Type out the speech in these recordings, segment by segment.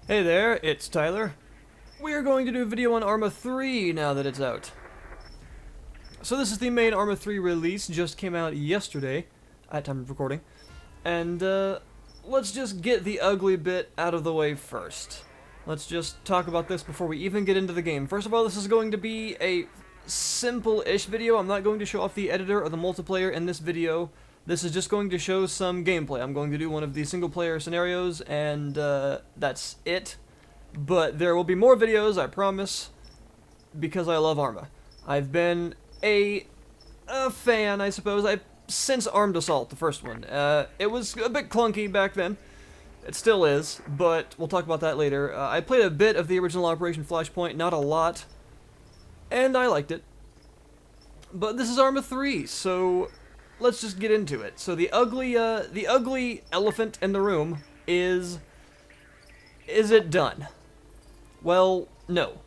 Hey there, it's Tyler. We are going to do a video on Arma 3 now that it's out. So this is the main Arma 3 release, just came out yesterday, at time of recording. And let's just get the ugly bit out of the way first. Let's just talk about this before we even get into the game. First of all, this is going to be a simple-ish video. I'm not going to show off the editor or the multiplayer in this video. This is just going to show some gameplay. I'm going to do one of the single-player scenarios, and that's it. But there will be more videos, I promise, because I love Arma. I've been a fan, I suppose, since Armed Assault, the first one. It was a bit clunky back then. It still is, but we'll talk about that later. I played a bit of the original Operation Flashpoint, not a lot, and I liked it. But this is Arma 3, so let's just get into it. So the ugly elephant in the room is it done? Well, no,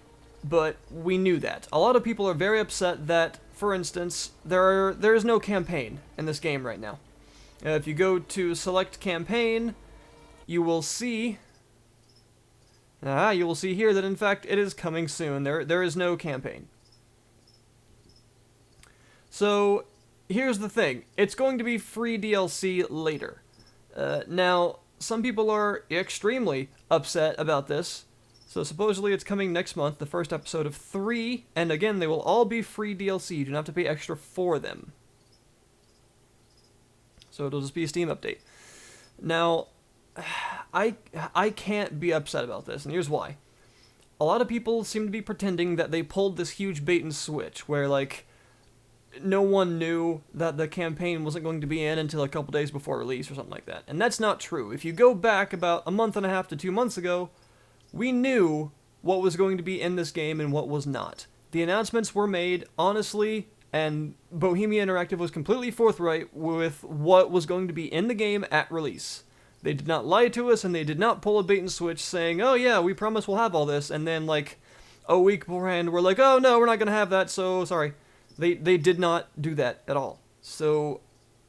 but we knew that. A lot of people are very upset that, for instance, there is no campaign in this game right now. If you go to select campaign, you will see here that in fact it is coming soon. There is no campaign. So here's the thing, it's going to be free DLC later. Now, some people are extremely upset about this, so supposedly it's coming next month, the first episode of 3, and again, they will all be free DLC, you don't have to pay extra for them. So it'll just be a Steam update. Now, I can't be upset about this, and here's why. A lot of people seem to be pretending that they pulled this huge bait and switch, where, like, no one knew that the campaign wasn't going to be in until a couple days before release or something like that. And that's not true. If you go back about a month and a half to 2 months ago, we knew what was going to be in this game and what was not. The announcements were made honestly, and Bohemia Interactive was completely forthright with what was going to be in the game at release. They did not lie to us, and they did not pull a bait and switch saying, oh yeah, we promise we'll have all this, and then like a week beforehand we're like, oh no, we're not going to have that, so sorry. They did not do that at all. So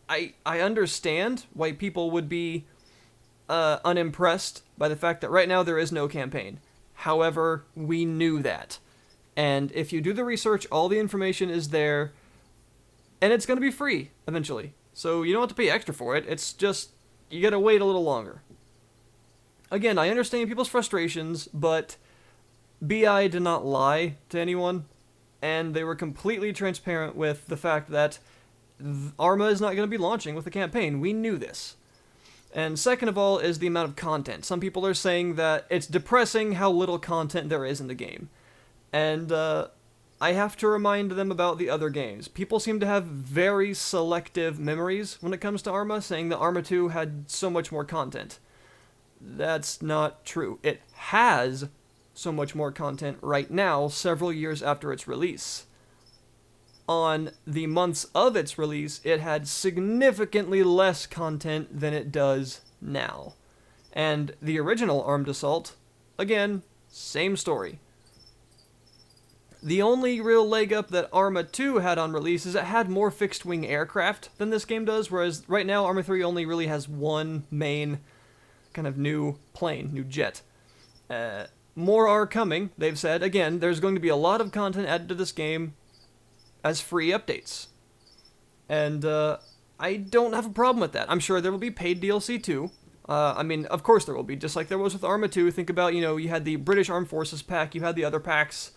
I understand why people would be unimpressed by the fact that right now there is no campaign. However, we knew that. And if you do the research, all the information is there, and it's going to be free eventually. So you don't have to pay extra for it. It's just, you got to wait a little longer. Again, I understand people's frustrations, but BI did not lie to anyone. And they were completely transparent with the fact that Arma is not going to be launching with a campaign. We knew this. And second of all is the amount of content. Some people are saying that it's depressing how little content there is in the game. And I have to remind them about the other games. People seem to have very selective memories when it comes to Arma, saying that Arma 2 had so much more content. That's not true. It has so much more content right now, several years after its release. On the months of its release, it had significantly less content than it does now. And the original Armed Assault, again, same story. The only real leg up that Arma 2 had on release is it had more fixed-wing aircraft than this game does, whereas right now Arma 3 only really has one main kind of new plane, new jet. More are coming, they've said. Again, there's going to be a lot of content added to this game as free updates. And I don't have a problem with that. I'm sure there will be paid DLC too. I mean, of course there will be, just like there was with Arma 2. Think about, you had the British Armed Forces pack, you had the other packs,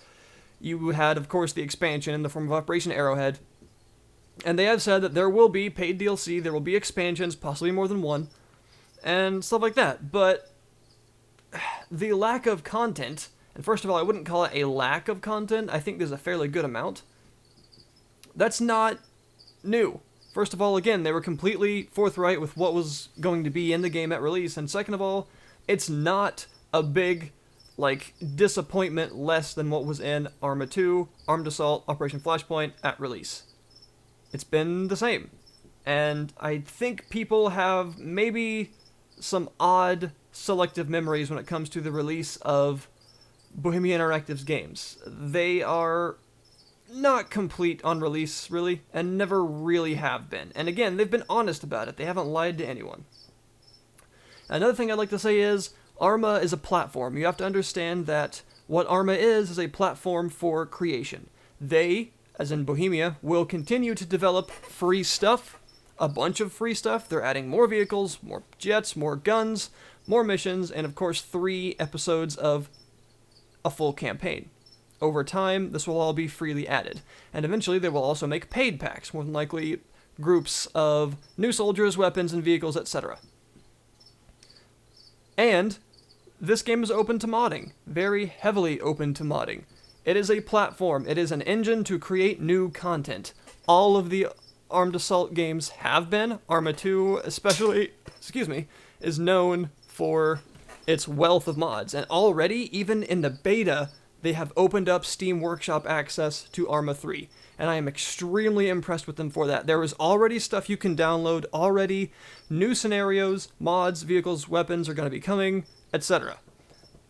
you had, of course, the expansion in the form of Operation Arrowhead. And they have said that there will be paid DLC, there will be expansions, possibly more than one, and stuff like that. But the lack of content, and first of all, I wouldn't call it a lack of content, I think there's a fairly good amount. That's not new. First of all, again, they were completely forthright with what was going to be in the game at release, and second of all, it's not a big, disappointment less than what was in Arma 2, Armed Assault, Operation Flashpoint at release. It's been the same. And I think people have maybe some odd selective memories when it comes to the release of Bohemia Interactive's games. They are not complete on release, really, and never really have been. And again, they've been honest about it. They haven't lied to anyone. Another thing I'd like to say is, Arma is a platform. You have to understand that what Arma is a platform for creation. They, as in Bohemia, will continue to develop free stuff, a bunch of free stuff. They're adding more vehicles, more jets, more guns, more missions, and of course 3 episodes of a full campaign. Over time, this will all be freely added, and eventually they will also make paid packs, more than likely groups of new soldiers, weapons, and vehicles, etc. And this game is open to modding, very heavily open to modding. It is a platform, it is an engine to create new content. All of the Armed Assault games have been. Arma 2 especially, is known for its wealth of mods, and already, even in the beta, they have opened up Steam Workshop access to Arma 3, and I am extremely impressed with them for that. There is already stuff you can download, already new scenarios, mods, vehicles, weapons are going to be coming, etc.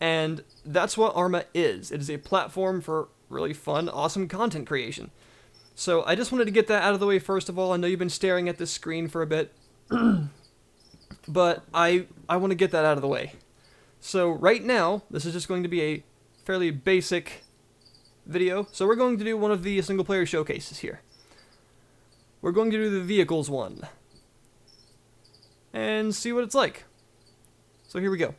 And that's what Arma is. It is a platform for really fun, awesome content creation. So I just wanted to get that out of the way first of all. I know you've been staring at this screen for a bit, but I want to get that out of the way. So right now, this is just going to be a fairly basic video. So we're going to do one of the single player showcases here. We're going to do the vehicles one and see what it's like. So here we go.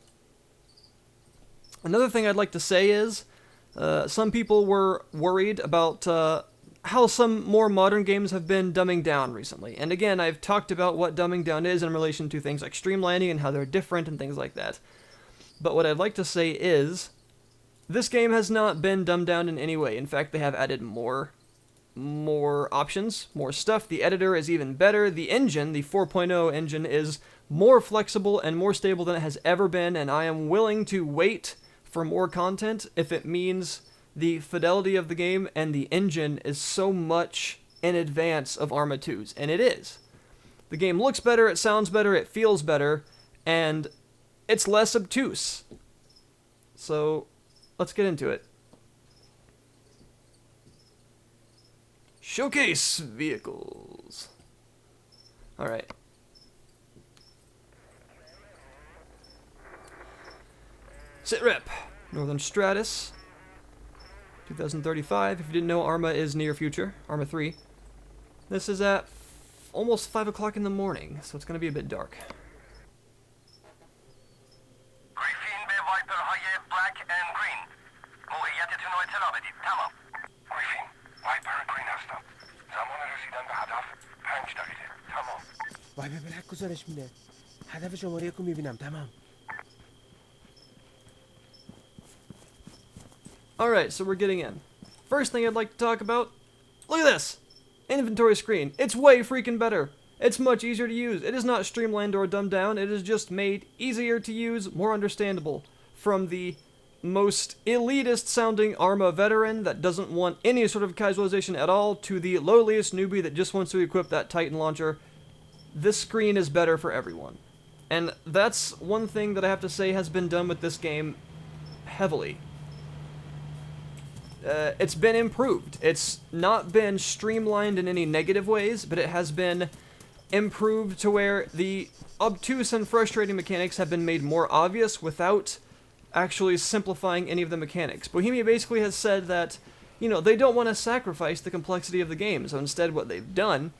Another thing I'd like to say is some people were worried about how some more modern games have been dumbing down recently. And again, I've talked about what dumbing down is in relation to things like streamlining and how they're different and things like that. But what I'd like to say is this game has not been dumbed down in any way. In fact, they have added more options, more stuff. The editor is even better. The engine, the 4.0 engine, is more flexible and more stable than it has ever been, and I am willing to wait for more content if it means the fidelity of the game and the engine is so much in advance of Arma 2's, and it is. The game looks better, it sounds better, it feels better, and it's less obtuse. So let's get into it. Showcase vehicles. Alright. Sitrep. Northern Stratus. 2035. If you didn't know, Arma is near future. Arma 3. This is at almost 5 o'clock in the morning, so it's going to be a bit dark. وای به بلک گزارش میده هدف شماره یکو میبینم تمام. Alright, so we're getting in. First thing I'd like to talk about, look at this! Inventory screen. It's way freaking better. It's much easier to use. It is not streamlined or dumbed down. It is just made easier to use, more understandable. From the most elitist sounding Arma veteran that doesn't want any sort of casualization at all to the lowliest newbie that just wants to equip that Titan launcher, this screen is better for everyone. And that's one thing that I have to say has been done with this game heavily. It's been improved. It's not been streamlined in any negative ways, but it has been improved to where the obtuse and frustrating mechanics have been made more obvious without actually simplifying any of the mechanics. Bohemia basically has said that, you know, they don't want to sacrifice the complexity of the game, so instead what they've done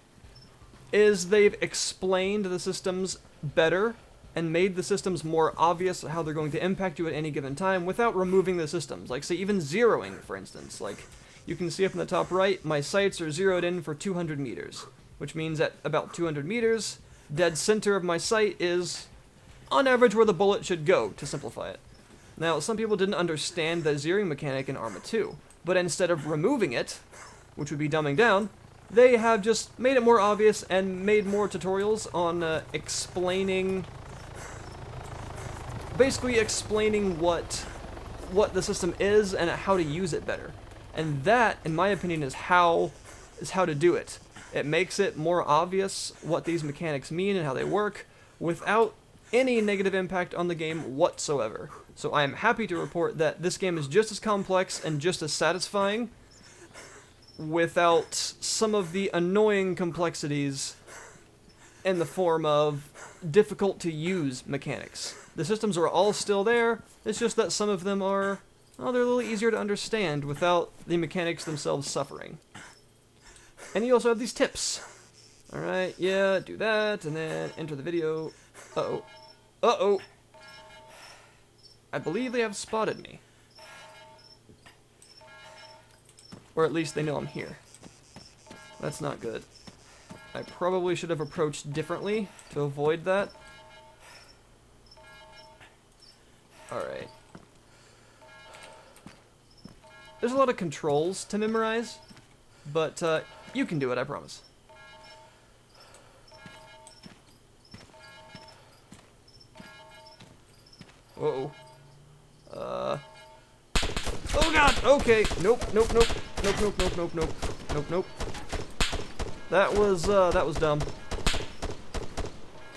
is they've explained the systems better and made the systems more obvious how they're going to impact you at any given time without removing the systems. Like, say, even zeroing, for instance. Like, you can see up in the top right, my sights are zeroed in for 200 meters, which means at about 200 meters, dead center of my sight is, on average, where the bullet should go, to simplify it. Now, some people didn't understand the zeroing mechanic in Arma 2, but instead of removing it, which would be dumbing down, they have just made it more obvious and made more tutorials on basically explaining what the system is and how to use it better. And that, in my opinion, is how to do it. It makes it more obvious what these mechanics mean and how they work without any negative impact on the game whatsoever. So I am happy to report that this game is just as complex and just as satisfying without some of the annoying complexities in the form of difficult to use mechanics. The systems are all still there. It's just that some of them are, well, they're a little easier to understand without the mechanics themselves suffering. And you also have these tips. Alright, yeah, do that, and then enter the video. Uh-oh. Uh-oh. I believe they have spotted me. Or at least they know I'm here. That's not good. I probably should have approached differently to avoid that. Alright. There's a lot of controls to memorize, but you can do it, I promise. Uh-oh. Oh god! Okay. Nope, nope, nope. Nope, nope, nope, nope, nope. Nope, nope. That was dumb.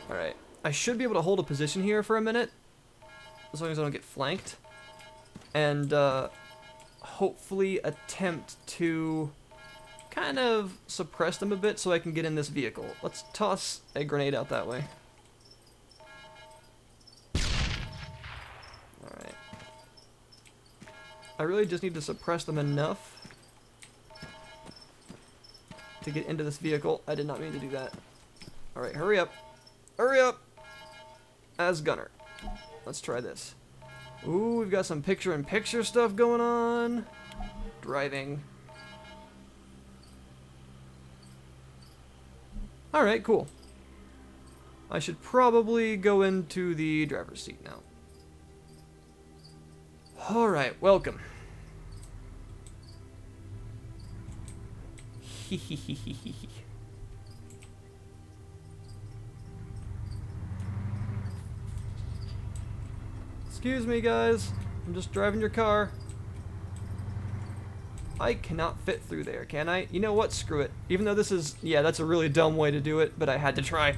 Alright. I should be able to hold a position here for a minute. As long as I don't get flanked. And, hopefully attempt to kind of suppress them a bit so I can get in this vehicle. Let's toss a grenade out that way. Alright. I really just need to suppress them enough to get into this vehicle. I did not mean to do that. Alright, hurry up. Hurry up! As gunner. Let's try this. Ooh, we've got some picture-in-picture stuff going on. Driving. Alright, cool. I should probably go into the driver's seat now. Alright, welcome. Excuse me, guys. I'm just driving your car. I cannot fit through there, can I? You know what? Screw it. Even though this is... yeah, that's a really dumb way to do it, but I had to try.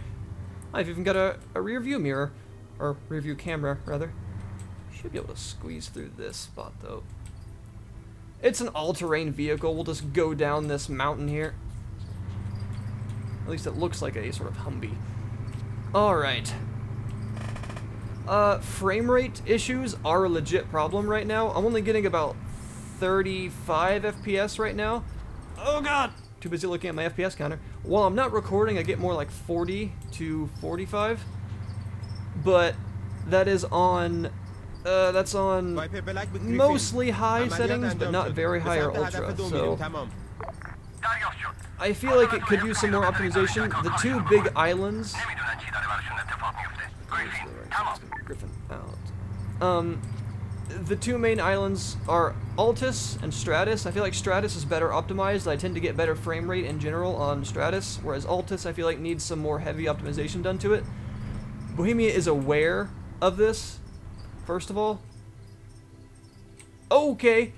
I've even got a rear view mirror. Or rear view camera, rather. Should be able to squeeze through this spot, though. It's an all-terrain vehicle. We'll just go down this mountain here. At least it looks like a sort of Humvee. Alright. Frame rate issues are a legit problem right now. I'm only getting about 35 FPS right now. Oh god! Too busy looking at my FPS counter. While I'm not recording, I get more like 40 to 45. But that is on... that's on mostly high settings, but not very high or ultra, so... I feel like it could use some more optimization. The two big islands... Griffin out. The two main islands are Altus and Stratus. I feel like Stratus is better optimized. I tend to get better frame rate in general on Stratus, whereas Altus I feel like needs some more heavy optimization done to it. Bohemia is aware of this, first of all. Okay.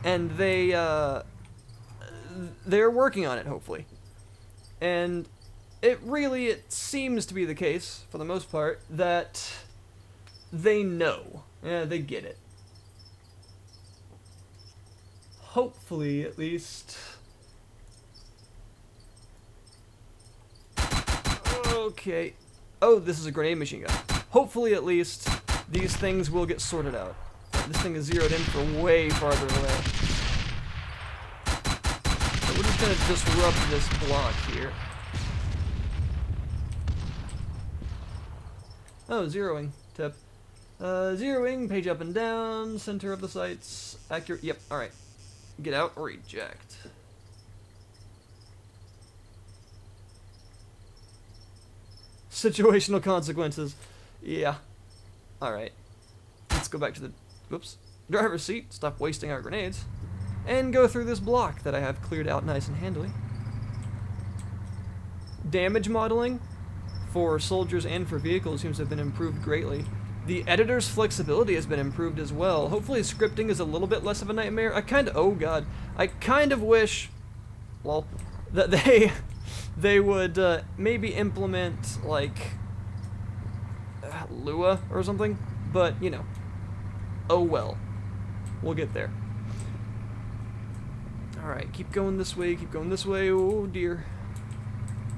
And they're working on it, hopefully. And it seems to be the case, for the most part, that they know. Yeah, they get it. Hopefully, at least. Okay. Oh, this is a grenade machine gun. Hopefully, at least, these things will get sorted out. This thing is zeroed in from way farther away. So we're just gonna disrupt this block here. Oh, zeroing. Tip. Zeroing, page up and down, center of the sights, accurate, yep, alright. Get out, or eject. Situational consequences. Yeah. Alright. Let's go back to the, whoops, driver's seat, stop wasting our grenades, and go through this block that I have cleared out nice and handily. Damage modeling for soldiers and for vehicles seems to have been improved greatly. The editor's flexibility has been improved as well. Hopefully scripting is a little bit less of a nightmare. I kind of wish, well, that they would maybe implement, like, Lua or something, but, you know, oh well. We'll get there. Alright, keep going this way, keep going this way. Oh dear.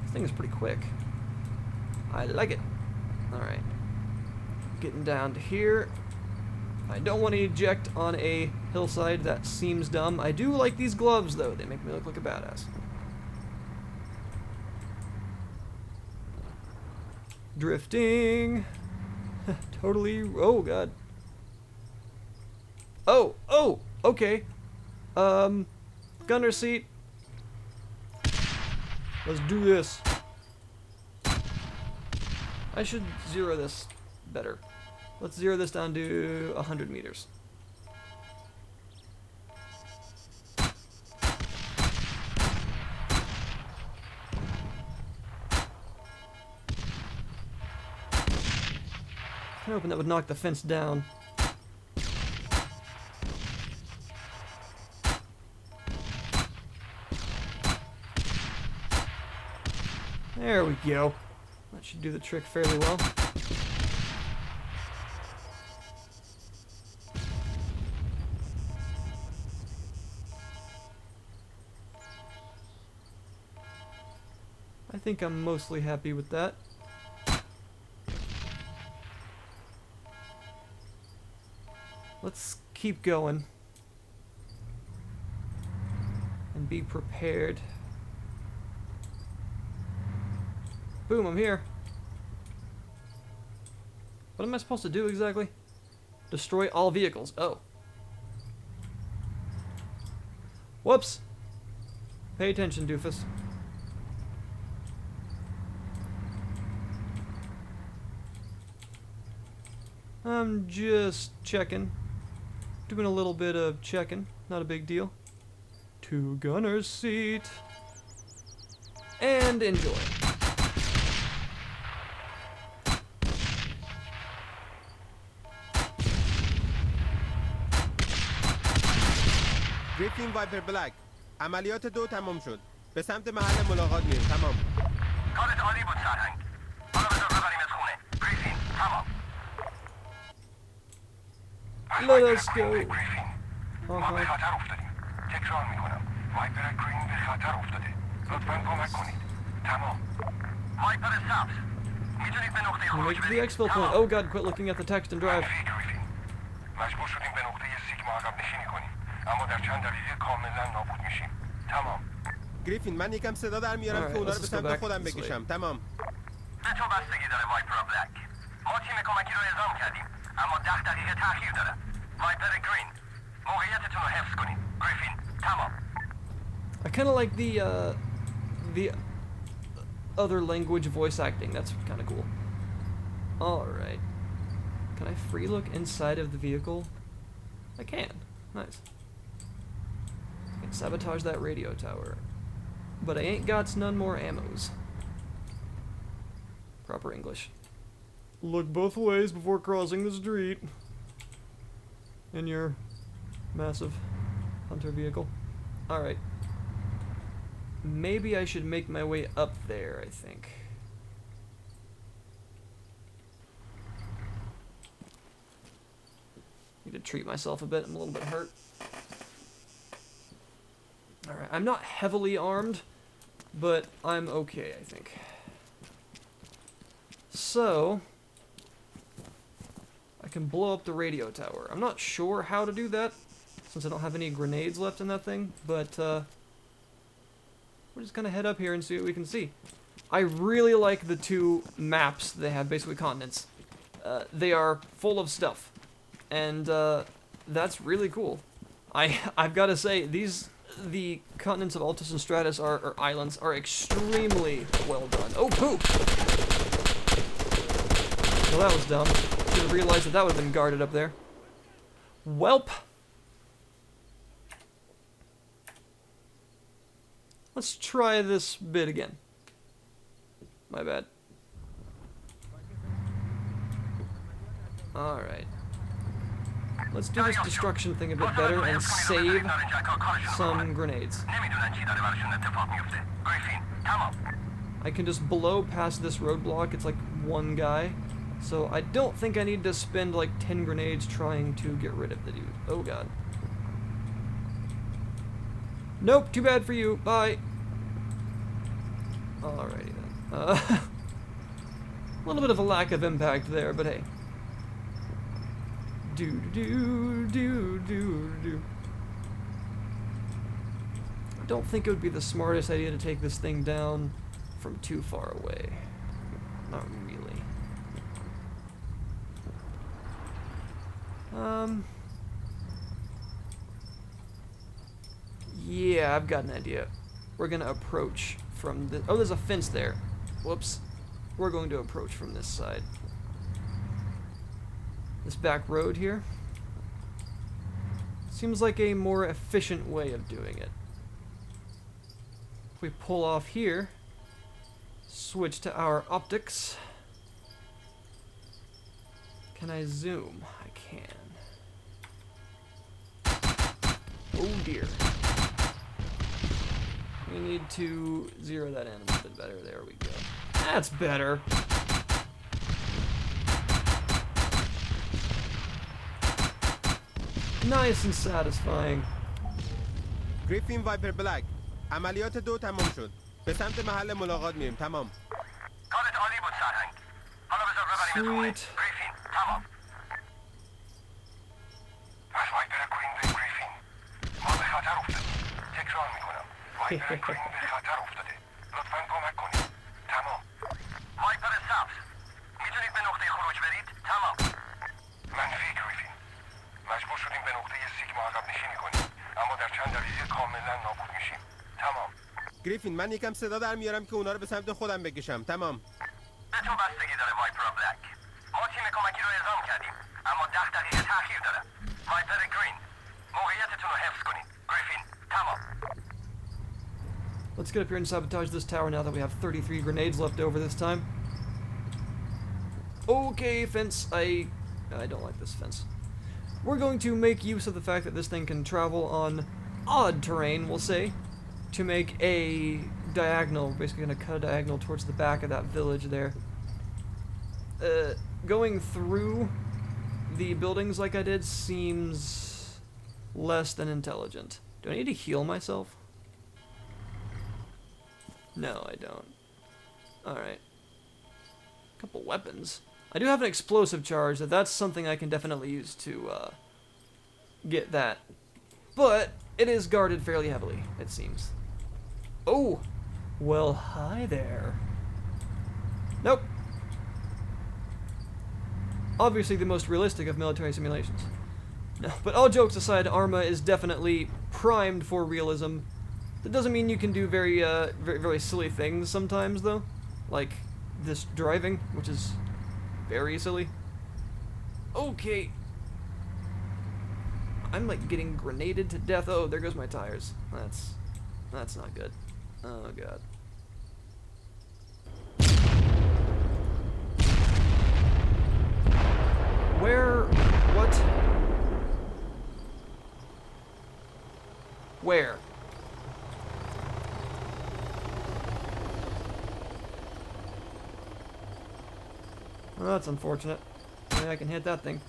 This thing is pretty quick. I like it. Alright. Getting down to here. I don't want to eject on a hillside. That seems dumb. I do like these gloves, though. They make me look like a badass. Drifting. Totally. Oh, God. Oh, okay. Gunner seat. Let's do this. I should zero this better. Let's zero this down to 100 meters. I'm hoping that would knock the fence down. There we go. That should do the trick fairly well. I think I'm mostly happy with that. Let's keep going. And be prepared. Boom, I'm here. What am I supposed to do exactly? Destroy all vehicles. Oh. Whoops. Pay attention, doofus. I'm just checking. Doing a little bit of checking. Not a big deal. To gunner's seat. And enjoy. گریفین وایپر بلک عملیات 2 تمام شد به سمت محل ملاقات میریم تمام کارت عالی بود سرهنگ حالا بذار ببریمت خونه گریفین تمام Let us go. گریفین ما به خطر افتادیم تکرار میکنم وایپر گرین به خطر افتاده لطفاً کمک کنید تمام وایپر سبز میتونید به نقطه خروج Make the برید exfil point. Oh god, quit looking at the text and drive. گریفین مجبور شدیم به نقطه سیگما عقب نشینی کنیم اما در چند دقیقه کاملا نابود میشیم تمام گریفین من یکم صدا در میارم که اونا رو به سمت خودم بکشم تمام به تو بستگی داره وایپر بلک ما تیم کمکی رو اعزام کردیم اما 10 دقیقه تأخیر داره وایپر گرین موقعیتتون رو حفظ کنید گریفین تمام I kind of like the other language voice acting. That's kind of cool. All right. Can I free look inside of the vehicle? I can. Nice. I can sabotage that radio tower. But I ain't got none more ammos. Proper English. Look both ways before crossing the street. In your massive hunter vehicle. Alright. Maybe I should make my way up there, I think. Need to treat myself a bit. I'm a little bit hurt. Alright, I'm not heavily armed, but I'm okay, I think. So, I can blow up the radio tower. I'm not sure how to do that, since I don't have any grenades left in that thing, but we're just gonna head up here and see what we can see. I really like the two maps they have, basically continents. They are full of stuff, and that's really cool. I've got to say, the continents of Altus and Stratus or islands are extremely well done. Oh, poop! Well, that was dumb. Should have realized that would have been guarded up there. Welp! Let's try this bit again. My bad. Alright. Let's do this destruction thing a bit better and save some grenades. I can just blow past this roadblock. It's like one guy. So I don't think I need to spend like 10 grenades trying to get rid of the dude. Oh god. Nope, too bad for you. Bye. Alrighty then. A little bit of a lack of impact there, but hey. Do do do do do. I don't think it would be the smartest idea to take this thing down from too far away. Not really. Yeah, I've got an idea. We're gonna approach from the... Oh, there's a fence there. Whoops. We're going to approach from this side. This back road here. Seems like a more efficient way of doing it. If we pull off here, switch to our optics. Can I zoom? I can. Oh dear. We need to zero that in a little bit better. There we go. That's better. Nice and satisfying. گریفین وایپر بلک عملیات 2 تمام شد. به سمت محل ملاقات میریم. تمام. کارت عالی بود سرهنگ. حالا بذار ببریمت خونه. Sweet. گریفین تمام. از وایپر کوین به گریفین. ما به خطر افتادیم. تکرار میکنم. وایپر کوین به خطر افتاده. لطفاً کمک کنید. تمام. وایپر سبز. میتونید به نقطه خروج برید؟ تمام. منفی گریفین. مجبور شدیم به نقطه سیگما عقب نشینی کنیم. اما در چند دقیقه کاملا نابود میشیم. تمام. گریفین من یکم صدا در میارم که اونا رو به سمت خودم بکشم. تمام. به تو بستگی داره وایپر بلک. ما تیم کمکی رو اعزام کردیم اما 10 دقیقه تأخیر داره. وایپر گرین موقعیتتون رو حفظ کنید. گریفین تمام. Let's get up here and sabotage this tower now that we have 33 grenades left over this time. Okay, fence. I don't like this fence. We're going to make use of the fact that this thing can travel on odd terrain, we'll say, to make a diagonal. We're basically going to cut a diagonal towards the back of that village there. Going through the buildings like I did seems less than intelligent. Do I need to heal myself? No, I don't. Alright. Couple weapons. I do have an explosive charge, that's something I can definitely use to get that. But it is guarded fairly heavily, it seems. Oh! Well, hi there. Nope. Obviously the most realistic of military simulations. No, but all jokes aside, Arma is definitely primed for realism. That doesn't mean you can do very, very silly things sometimes, though. Like this driving, which is very silly. Okay. I'm like getting grenaded to death. Oh, there goes my tires. That's not good. Oh god. Where? What? Where? Well, that's unfortunate. Maybe I can hit that thing.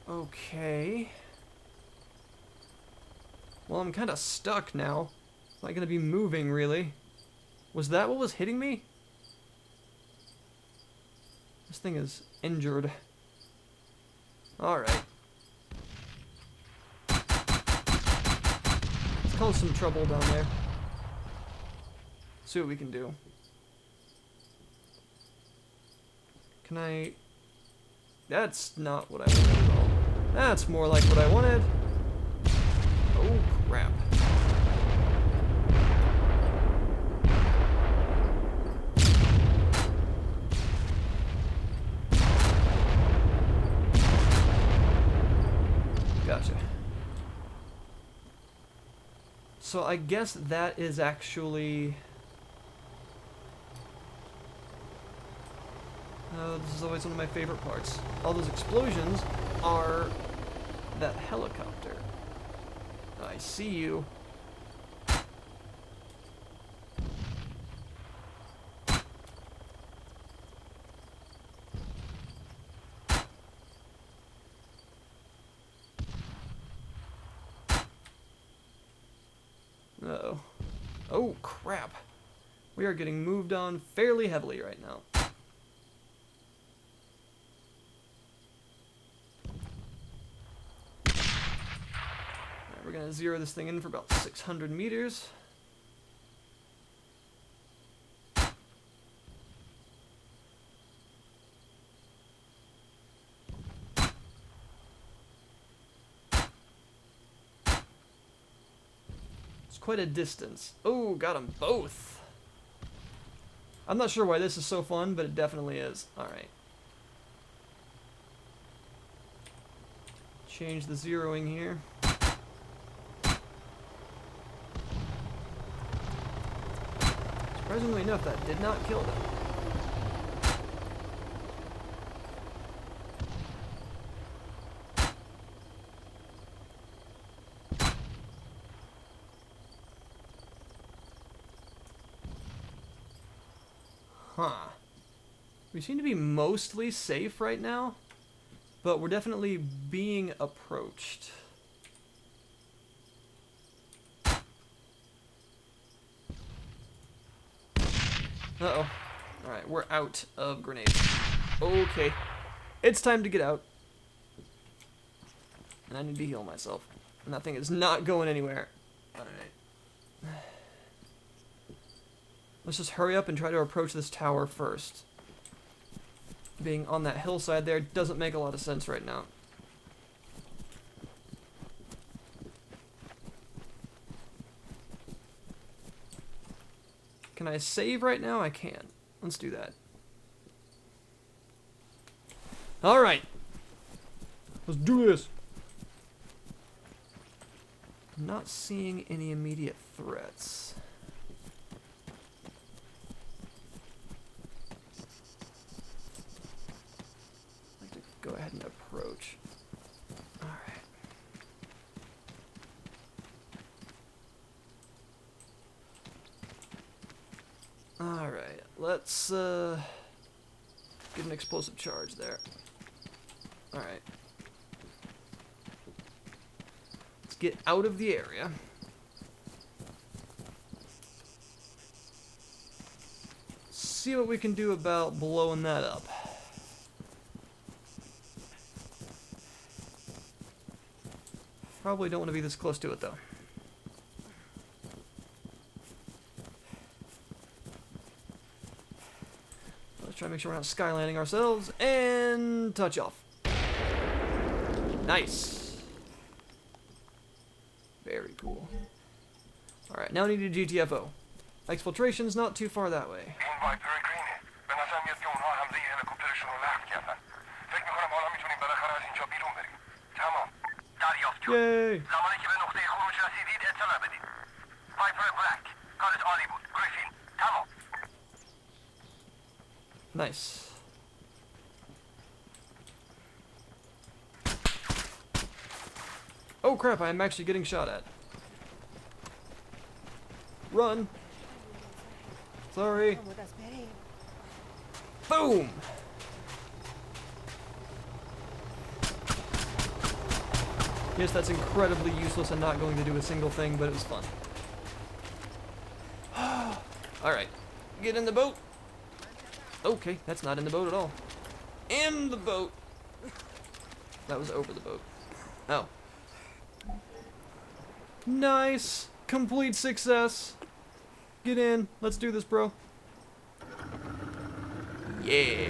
Okay. Well, I'm kind of stuck now. It's not gonna be moving, really. Was that what was hitting me? This thing is injured. Alright. Let's cause some trouble down there. See what we can do. Can I... That's not what I wanted at all. That's more like what I wanted. Oh, crap. Gotcha. So I guess that is actually... this is always one of my favorite parts. All those explosions are that helicopter. I see you. Uh-oh. Oh, crap. We are getting moved on fairly heavily right now. Alright, we're going to zero this thing in for about 600 meters. Quite a distance. Oh, got them both. I'm not sure why this is so fun, but it definitely is. Alright. Change the zeroing here. Surprisingly enough, that did not kill them. Huh. We seem to be mostly safe right now, but we're definitely being approached. Uh-oh. Alright, we're out of grenades. Okay. It's time to get out. And I need to heal myself. And that thing is not going anywhere. Alright. Let's just hurry up and try to approach this tower first. Being on that hillside there doesn't make a lot of sense right now. Can I save right now? I can. Let's do that. Alright. Let's do this. I'm not seeing any immediate threats. Go ahead and approach. Alright. Alright, let's get an explosive charge there. Alright. Let's get out of the area. See what we can do about blowing that up. Probably don't want to be this close to it, though. Let's try to make sure we're not skylanding ourselves, and touch off. Nice. Very cool. Alright, now we need a GTFO. Exfiltration's not too far that way. Yay! Nice. Oh crap, I am actually getting shot at. Run! Sorry. Boom! Yes, that's incredibly useless and not going to do a single thing, but it was fun. Alright, get in the boat. Okay, that's not in the boat at all. In the boat! That was over the boat. Oh. Nice! Complete success! Get in. Let's do this, bro. Yeah!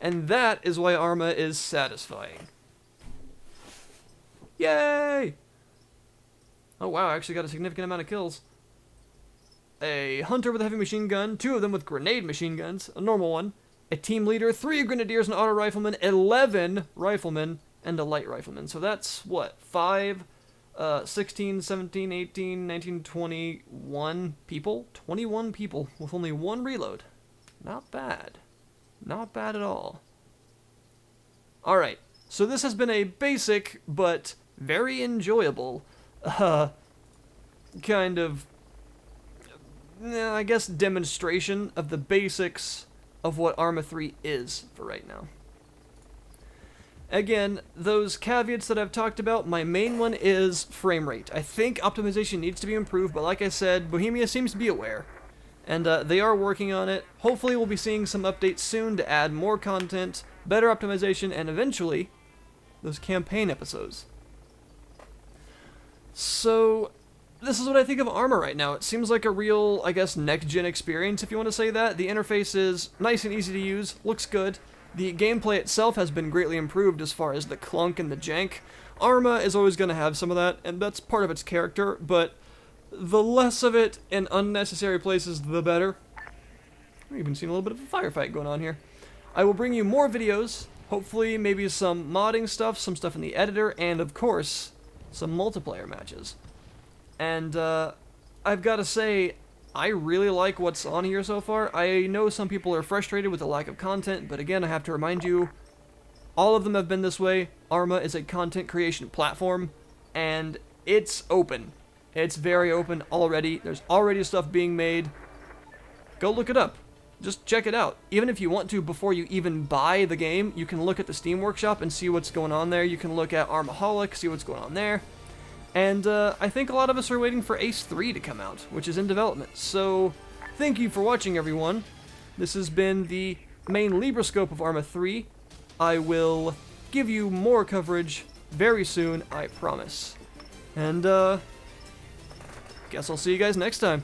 And that is why Arma is satisfying. Yay! Oh wow, I actually got a significant amount of kills. A hunter with a heavy machine gun, 2 of them with grenade machine guns, a normal one, a team leader, 3 grenadiers, an auto rifleman, 11 riflemen, and a light rifleman. So that's, what, 5, 16, 17, 18, 19, 21 people? 21 people with only 1 reload. Not bad. Not bad at all. Alright, so this has been a basic, but very enjoyable, kind of, I guess, demonstration of the basics of what Arma 3 is for right now. Again, those caveats that I've talked about, my main one is frame rate. I think optimization needs to be improved, but like I said, Bohemia seems to be aware. And they are working on it. Hopefully we'll be seeing some updates soon to add more content, better optimization, and eventually, those campaign episodes. So, this is what I think of Arma right now. It seems like a real, I guess, next-gen experience, if you want to say that. The interface is nice and easy to use, looks good. The gameplay itself has been greatly improved as far as the clunk and the jank. Arma is always going to have some of that, and that's part of its character, but the less of it in unnecessary places, the better. We've even seen a little bit of a firefight going on here. I will bring you more videos, hopefully maybe some modding stuff, some stuff in the editor, and of course, some multiplayer matches. And I've got to say, I really like what's on here so far. I know some people are frustrated with the lack of content, but again, I have to remind you, all of them have been this way. Arma is a content creation platform, and it's open. It's very open already. There's already stuff being made. Go look it up. Just check it out. Even if you want to, before you even buy the game, you can look at the Steam Workshop and see what's going on there. You can look at Armaholic, see what's going on there. And I think a lot of us are waiting for Ace 3 to come out, which is in development. So, thank you for watching, everyone. This has been the main Librascope of Arma 3. I will give you more coverage very soon, I promise. And, guess I'll see you guys next time.